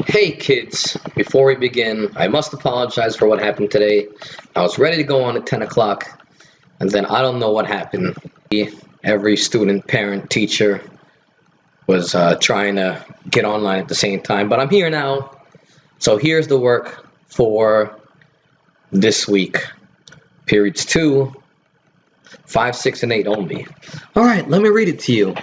Hey kids, before we begin, I must apologize for what happened today. I was ready to go on at 10 o'clock, and then I don't know what happened. Every student, parent, teacher was trying to get online at the same time, but I'm here now. So here's the work for this week. Periods 2, 5, 6, and 8 only. Alright, let me read it to you.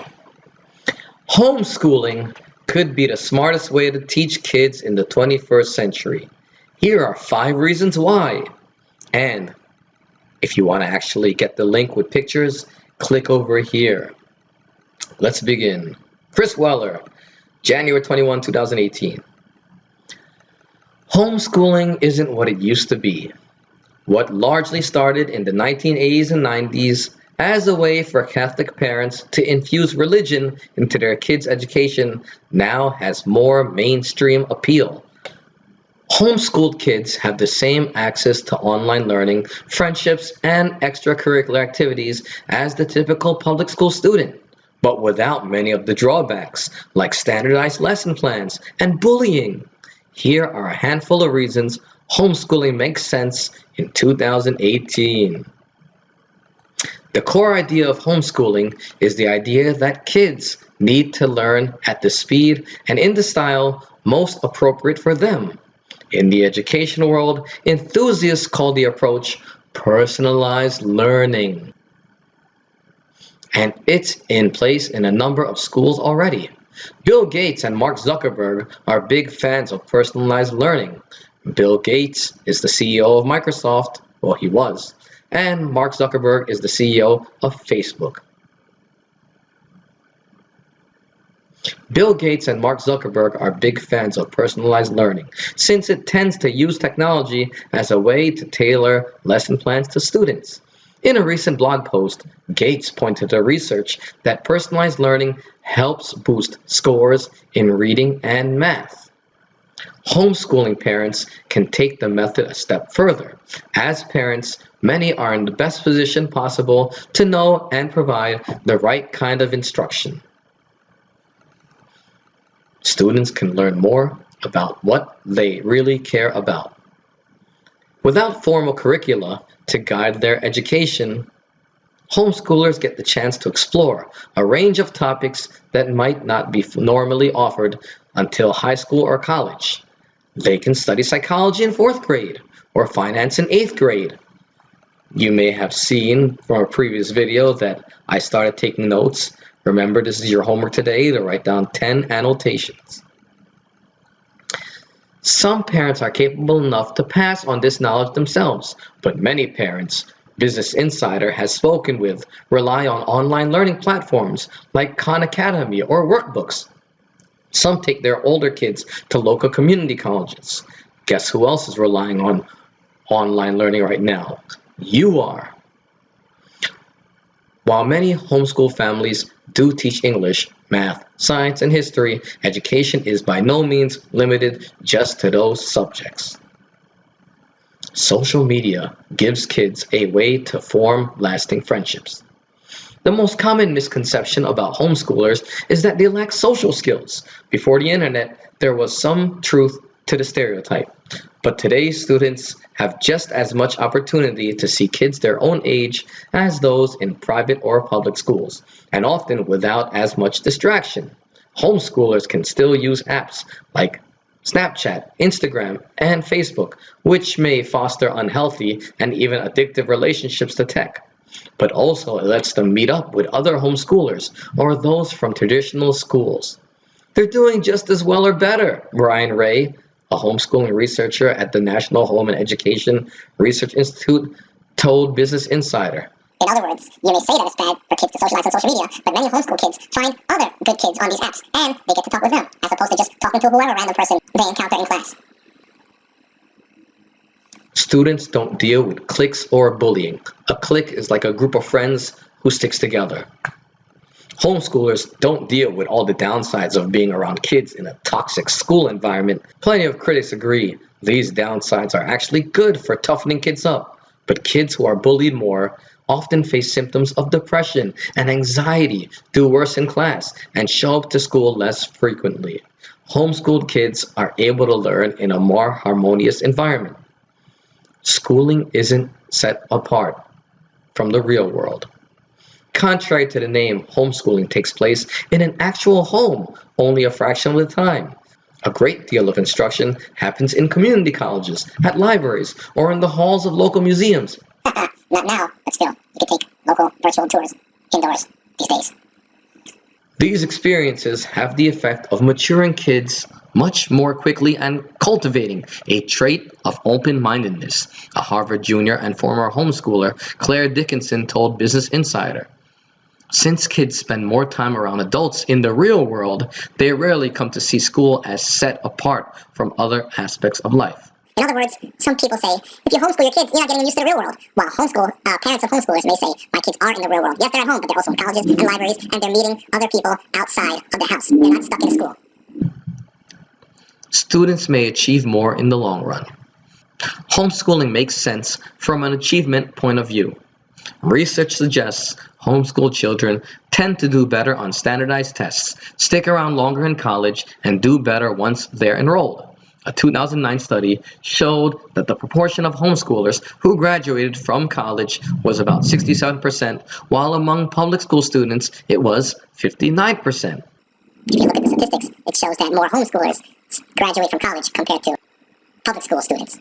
Homeschooling could be the smartest way to teach kids in the 21st century. Here are 5 reasons why. And if you want to actually get the link with pictures, click over here. Let's begin. Chris Weller, January 21, 2018. Homeschooling isn't what it used to be. What largely started in the 1980s and 90s as a way for Catholic parents to infuse religion into their kids' education now has more mainstream appeal. Homeschooled kids have the same access to online learning, friendships, and extracurricular activities as the typical public school student, but without many of the drawbacks like standardized lesson plans and bullying. Here are a handful of reasons homeschooling makes sense in 2018. The core idea of homeschooling is the idea that kids need to learn at the speed and in the style most appropriate for them. In the education world, enthusiasts call the approach personalized learning. And it's in place in a number of schools already. Bill Gates and Mark Zuckerberg are big fans of personalized learning. Bill Gates is the CEO of Microsoft, well, he was, and Mark Zuckerberg is the CEO of Facebook. Bill Gates and Mark Zuckerberg are big fans of personalized learning, since it tends to use technology as a way to tailor lesson plans to students. In a recent blog post, Gates pointed to research that personalized learning helps boost scores in reading and math. Homeschooling parents can take the method a step further. As parents, many are in the best position possible to know and provide the right kind of instruction. Students can learn more about what they really care about. Without formal curricula to guide their education, homeschoolers get the chance to explore a range of topics that might not be normally offered until high school or college. They can study psychology in 4th grade or finance in 8th grade. You may have seen from a previous video that I started taking notes. Remember, this is your homework today to write down 10 annotations. Some parents are capable enough to pass on this knowledge themselves, but many parents, Business Insider has spoken with, rely on online learning platforms like Khan Academy or workbooks. Some take their older kids to local community colleges. Guess who else is relying on online learning right now? You are. While many homeschool families do teach English, math, science, and history, education is by no means limited just to those subjects. Social media gives kids a way to form lasting friendships. The most common misconception about homeschoolers is that they lack social skills. Before the internet, there was some truth to the stereotype. But today's students have just as much opportunity to see kids their own age as those in private or public schools, and often without as much distraction. Homeschoolers can still use apps like Snapchat, Instagram, and Facebook, which may foster unhealthy and even addictive relationships to tech. But also it lets them meet up with other homeschoolers or those from traditional schools. They're doing just as well or better, Brian Ray, a homeschooling researcher at the National Home and Education Research Institute, told Business Insider. In other words, you may say that it's bad for kids to socialize on social media, but many homeschool kids find other good kids on these apps, and they get to talk with them, as opposed to just talking to whoever random person they encounter in class. Students don't deal with cliques or bullying. A clique is like a group of friends who sticks together. Homeschoolers don't deal with all the downsides of being around kids in a toxic school environment. Plenty of critics agree these downsides are actually good for toughening kids up, but kids who are bullied more often face symptoms of depression and anxiety, do worse in class, and show up to school less frequently. Homeschooled kids are able to learn in a more harmonious environment. Schooling isn't set apart from the real world. Contrary to the name, homeschooling takes place in an actual home only a fraction of the time. A great deal of instruction happens in community colleges, at libraries, or in the halls of local museums. Not now, but still, you can take local virtual tours indoors these days. These experiences have the effect of maturing kids much more quickly and cultivating a trait of open-mindedness, a Harvard junior and former homeschooler, Claire Dickinson, told Business Insider. Since kids spend more time around adults in the real world, they rarely come to see school as set apart from other aspects of life. In other words, some people say, if you homeschool your kids, you're not getting them used to the real world. While parents of homeschoolers may say, my kids are in the real world. Yes, they're at home, but they're also in colleges and libraries, and they're meeting other people outside of the house. They're not stuck in school. Students may achieve more in the long run. Homeschooling makes sense from an achievement point of view. Research suggests homeschooled children tend to do better on standardized tests, stick around longer in college, and do better once they're enrolled. A 2009 study showed that the proportion of homeschoolers who graduated from college was about 67%, while among public school students it was 59%. If you look at the statistics, it shows that more homeschoolers graduate from college compared to public school students.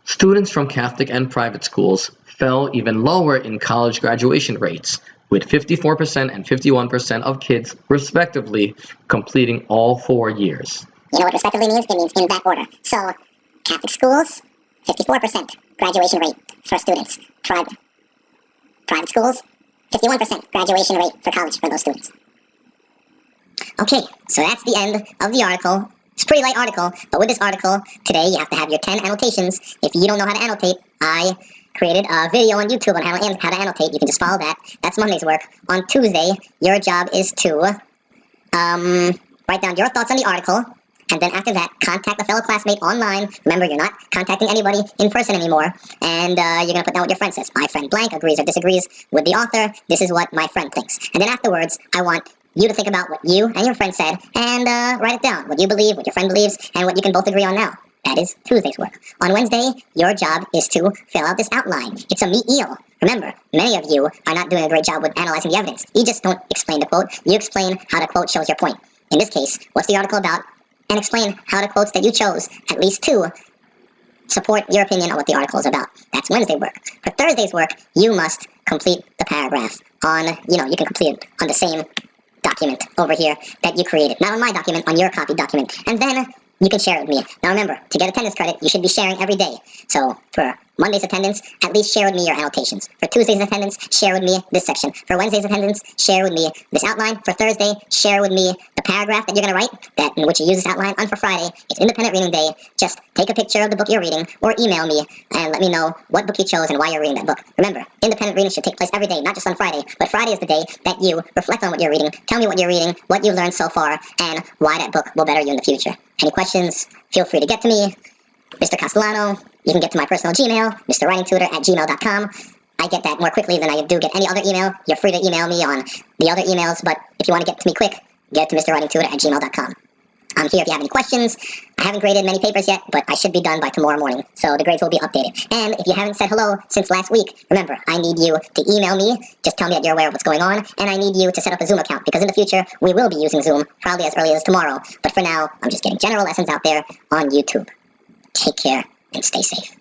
Students from Catholic and private schools fell even lower in college graduation rates, with 54% and 51% of kids, respectively, completing all 4 years. You know what respectively means? It means in that order. So, Catholic schools, 54% graduation rate for students. Private schools, 51% graduation rate for college for those students. Okay, so that's the end of the article. It's a pretty light article, but with this article, today you have to have your 10 annotations. If you don't know how to annotate, I created a video on YouTube on how to annotate. You can just follow that. That's Monday's work. On Tuesday, your job is to write down your thoughts on the article, and then after that, contact a fellow classmate online. Remember, you're not contacting anybody in person anymore, and you're going to put down what your friend says. My friend blank agrees or disagrees with the author. This is what my friend thinks. And then afterwards, I want you to think about what you and your friend said, and write it down. What you believe, what your friend believes, and what you can both agree on now. That is Tuesday's work. On Wednesday, your job is to fill out this outline. It's a meat-eel. Remember, many of you are not doing a great job with analyzing the evidence. You just don't explain the quote. You explain how the quote shows your point. In this case, what's the article about? And explain how the quotes that you chose, at least two, support your opinion on what the article is about. That's Wednesday's work. For Thursday's work, you must complete the paragraph on, you can complete it on the same document over here that you created. Not on my document, on your copied document. And then you can share it with me. Now remember, to get attendance credit, you should be sharing every day. So for Monday's attendance, at least share with me your annotations. For Tuesday's attendance, share with me this section. For Wednesday's attendance, share with me this outline. For Thursday, share with me the paragraph that you're going to write, in which you use this outline. And for Friday, it's Independent Reading Day. Just take a picture of the book you're reading, or email me, and let me know what book you chose and why you're reading that book. Remember, independent reading should take place every day, not just on Friday, but Friday is the day that you reflect on what you're reading, tell me what you're reading, what you've learned so far, and why that book will better you in the future. Any questions, feel free to get to me, Mr. Castellano. You can get to my personal Gmail, mrwritingtutor@gmail.com. I get that more quickly than I do get any other email. You're free to email me on the other emails, but if you want to get to me quick, get to mrwritingtutor@gmail.com. I'm here if you have any questions. I haven't graded many papers yet, but I should be done by tomorrow morning, so the grades will be updated. And if you haven't said hello since last week, remember, I need you to email me, just tell me that you're aware of what's going on, and I need you to set up a Zoom account, because in the future, we will be using Zoom, probably as early as tomorrow. But for now, I'm just getting general lessons out there on YouTube. Take care and stay safe.